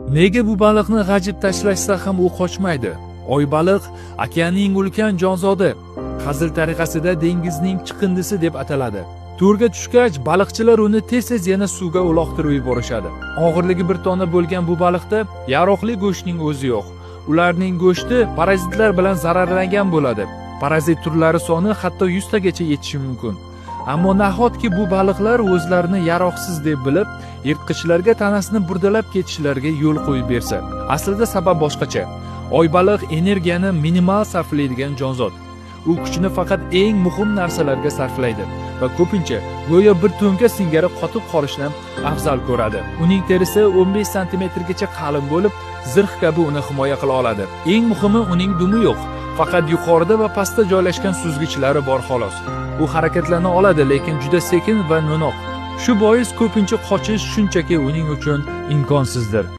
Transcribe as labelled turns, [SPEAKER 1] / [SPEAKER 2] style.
[SPEAKER 1] Nega bu baliqni g'ajib tashlashsa ham u qochmaydi? Oybaliq okeanning ulkan jonzodi, hazil tariqasida dengizning chiqindisi deb ataladi. To'rga tushgach, baliqchilar uni tez-tez yana suvga uloqtirib yuborishadi. Og'irligi 1 tonna bo'lgan bu baliqda yaroqli go'shtning o'zi yo'q. Ularning go'shti parazitlar bilan zararlangan bo'ladi. Parazit turlari soni hatto 100 tagacha yetishi mumkin. Ammo nahotki bu baliqlar o'zlarini yaroqsiz deb bilib, yirtqichlarga tanasini burdalab ketishlariga yo'l qo'yib bersa? Aslida sabab boshqacha. Oybaliq energiyani minimal sarflaydigan jonzot. U kuchini faqat eng muhim narsalarga sarflaydi va ko'pincha go'yo bir to'nka singari qotib qolishni afzal ko'radi. Uning terisi 15 santimetrgacha qalin bo'lib, zirh kabi uni himoya qila oladi. Eng muhimi, uning dumi yo'q. Faqat yuqorida va pastda joylashgan suzgichlari bor xolos. U harakatlana oladi, lekin juda sekin va no'noq. Shu bois ko'pincha qochish shunchaki uning uchun imkonsizdir.